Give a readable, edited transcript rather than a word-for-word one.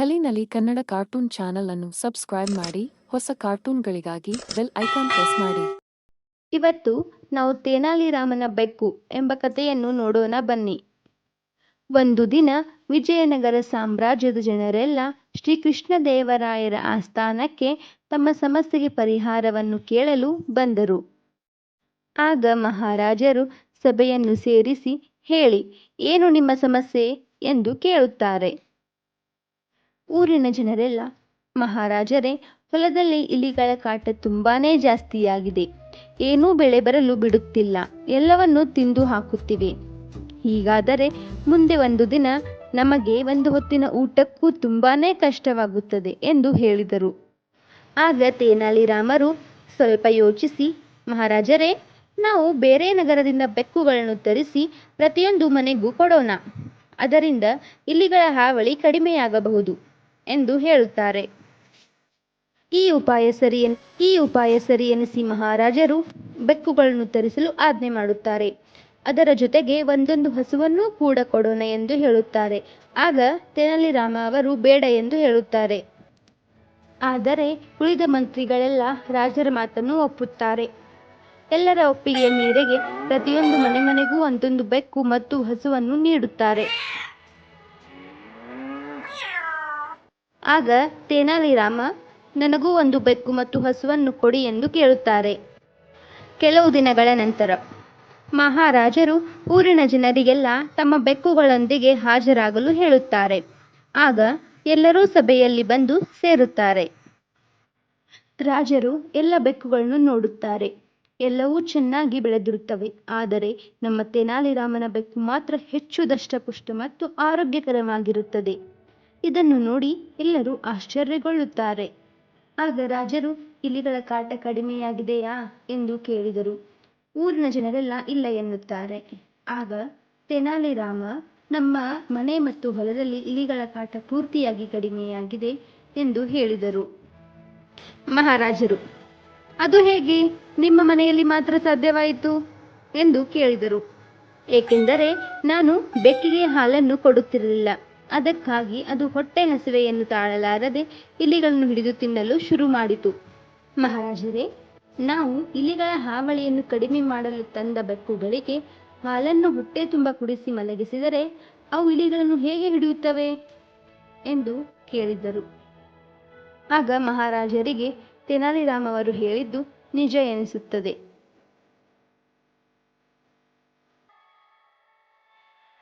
ಕಲಿನಲಿ Kannada cartoon channel ಅನ್ನು subscribe ಮಾಡಿ ಹೊಸ ಕಾರ್ಟೂನ್ಗಳಿಗಾಗಿ ಬೆಲ್ ಐಕಾನ್ ಪ್ರೆಸ್ ಮಾಡಿ. ಇವತ್ತು ನಾವು ತೆನಾಲಿ ರಾಮನ ಬೆಕ್ಕು ಎಂಬ ಕಥೆಯನ್ನು ನೋಡೋಣ ಬನ್ನಿ. ಒಂದು ದಿನ ವಿಜಯನಗರ ಸಾಮ್ರಾಜ್ಯದ ಜನರೆಲ್ಲ ಶ್ರೀಕೃಷ್ಣದೇವರಾಯರ ಆಸ್ಥಾನಕ್ಕೆ ತಮ್ಮ ಸಮಸ್ಯೆಗೆ ಪರಿಹಾರವನ್ನು ಕೇಳಲು ಬಂದರು. ಆಗ ಮಹಾರಾಜರು ಸಭೆಯನ್ನು ಸೇರಿಸಿ, ಹೇಳಿ, ಏನು ನಿಮ್ಮ ಸಮಸ್ಯೆ ಎಂದು ಕೇಳುತ್ತಾರೆ. ಊರಿನ ಜನರೆಲ್ಲ, ಮಹಾರಾಜರೇ, ಹೊಲದಲ್ಲಿ ಇಲಿಗಳ ಕಾಟ ತುಂಬಾನೇ ಜಾಸ್ತಿಯಾಗಿದೆ. ಏನೂ ಬೆಳೆ ಬರಲು ಬಿಡುತ್ತಿಲ್ಲ, ಎಲ್ಲವನ್ನೂ ತಿಂದು ಹಾಕುತ್ತಿವೆ. ಹೀಗಾದರೆ ಮುಂದೆ ಒಂದು ದಿನ ನಮಗೆ ಒಂದು ಹೊತ್ತಿನ ಊಟಕ್ಕೂ ತುಂಬಾನೇ ಕಷ್ಟವಾಗುತ್ತದೆ ಎಂದು ಹೇಳಿದರು. ಆಗ ತೆನಾಲಿರಾಮರು ಸ್ವಲ್ಪ ಯೋಚಿಸಿ, ಮಹಾರಾಜರೇ, ನಾವು ಬೇರೆ ನಗರದಿಂದ ಬೆಕ್ಕುಗಳನ್ನು ತರಿಸಿ ಪ್ರತಿಯೊಂದು ಮನೆಗೂ ಕೊಡೋಣ. ಅದರಿಂದ ಇಲಿಗಳ ಹಾವಳಿ ಕಡಿಮೆಯಾಗಬಹುದು ಎಂದು ಹೇಳುತ್ತಾರೆ. ಈ ಉಪಾಯ ಸರಿ ಎನಿಸಿ ಮಹಾರಾಜರು ಬೆಕ್ಕುಗಳನ್ನು ತರಿಸಲು ಆಜ್ಞೆ ಮಾಡುತ್ತಾರೆ. ಅದರ ಜೊತೆಗೆ ಒಂದೊಂದು ಹಸುವನ್ನೂ ಕೂಡ ಕೊಡೋಣ ಎಂದು ಹೇಳುತ್ತಾರೆ. ಆಗ ತೆನಾಲಿರಾಮ ಅವರು ಬೇಡ ಎಂದು ಹೇಳುತ್ತಾರೆ. ಆದರೆ ಉಳಿದ ಮಂತ್ರಿಗಳೆಲ್ಲ ರಾಜರ ಮಾತನ್ನು ಒಪ್ಪುತ್ತಾರೆ. ಎಲ್ಲರ ಒಪ್ಪಿಗೆಯ ಮೇರೆಗೆ ಪ್ರತಿಯೊಂದು ಮನೆಗೂ ಒಂದೊಂದು ಬೆಕ್ಕು ಮತ್ತು ಹಸುವನ್ನು ನೀಡುತ್ತಾರೆ. ಆಗ ತೆನಾಲಿರಾಮ, ನನಗೂ ಒಂದು ಬೆಕ್ಕು ಮತ್ತು ಹಸುವನ್ನು ಕೊಡಿ ಎಂದು ಕೇಳುತ್ತಾರೆ. ಕೆಲವು ದಿನಗಳ ನಂತರ ಮಹಾರಾಜರು ಊರಿನ ಜನರಿಗೆಲ್ಲ ತಮ್ಮ ಬೆಕ್ಕುಗಳೊಂದಿಗೆ ಹಾಜರಾಗಲು ಹೇಳುತ್ತಾರೆ. ಆಗ ಎಲ್ಲರೂ ಸಭೆಯಲ್ಲಿ ಬಂದು ಸೇರುತ್ತಾರೆ. ರಾಜರು ಎಲ್ಲ ಬೆಕ್ಕುಗಳನ್ನು ನೋಡುತ್ತಾರೆ. ಎಲ್ಲವೂ ಚೆನ್ನಾಗಿ ಬೆಳೆದಿರುತ್ತವೆ. ಆದರೆ ನಮ್ಮ ತೆನಾಲಿರಾಮನ ಬೆಕ್ಕು ಮಾತ್ರ ಹೆಚ್ಚು ದಷ್ಟಪುಷ್ಟ ಮತ್ತು ಆರೋಗ್ಯಕರವಾಗಿರುತ್ತದೆ. ಇದನ್ನು ನೋಡಿ ಎಲ್ಲರೂ ಆಶ್ಚರ್ಯಗೊಳ್ಳುತ್ತಾರೆ. ಆಗ ರಾಜರು, ಇಲಿಗಳ ಕಾಟ ಕಡಿಮೆಯಾಗಿದೆಯಾ ಎಂದು ಕೇಳಿದರು. ಊರಿನ ಜನರೆಲ್ಲ ಇಲ್ಲ ಎನ್ನುತ್ತಾರೆ. ಆಗ ತೆನಾಲಿರಾಮ, ನಮ್ಮ ಮನೆ ಮತ್ತು ಹೊಲದಲ್ಲಿ ಇಲಿಗಳ ಕಾಟ ಪೂರ್ತಿಯಾಗಿ ಕಡಿಮೆಯಾಗಿದೆ ಎಂದು ಹೇಳಿದರು. ಮಹಾರಾಜರು, ಅದು ಹೇಗೆ ನಿಮ್ಮ ಮನೆಯಲ್ಲಿ ಮಾತ್ರ ಸಾಧ್ಯವಾಯಿತು ಎಂದು ಕೇಳಿದರು. ಏಕೆಂದರೆ ನಾನು ಬೆಕ್ಕಿಗೆ ಹಾಲನ್ನು ಕೊಡುತ್ತಿರಲಿಲ್ಲ. ಅದಕ್ಕಾಗಿ ಅದು ಹೊಟ್ಟೆ ಹಸಿವೆಯನ್ನು ತಾಳಲಾರದೆ ಇಲಿಗಳನ್ನು ಹಿಡಿದು ತಿನ್ನಲು ಶುರು ಮಾಡಿತು. ಮಹಾರಾಜರೇ, ನಾವು ಇಲಿಗಳ ಹಾವಳಿಯನ್ನು ಕಡಿಮೆ ಮಾಡಲು ತಂದ ಬೆಕ್ಕುಗಳಿಗೆ ಹಾಲನ್ನು ಹೊಟ್ಟೆ ತುಂಬ ಕುಡಿಸಿ ಮಲಗಿಸಿದರೆ ಅವು ಇಲಿಗಳನ್ನು ಹೇಗೆ ಹಿಡಿಯುತ್ತವೆ ಎಂದು ಕೇಳಿದರು. ಆಗ ಮಹಾರಾಜರಿಗೆ ತೆನಾಲಿರಾಮ ಅವರು ಹೇಳಿದ್ದು ನಿಜ ಎನಿಸುತ್ತದೆ.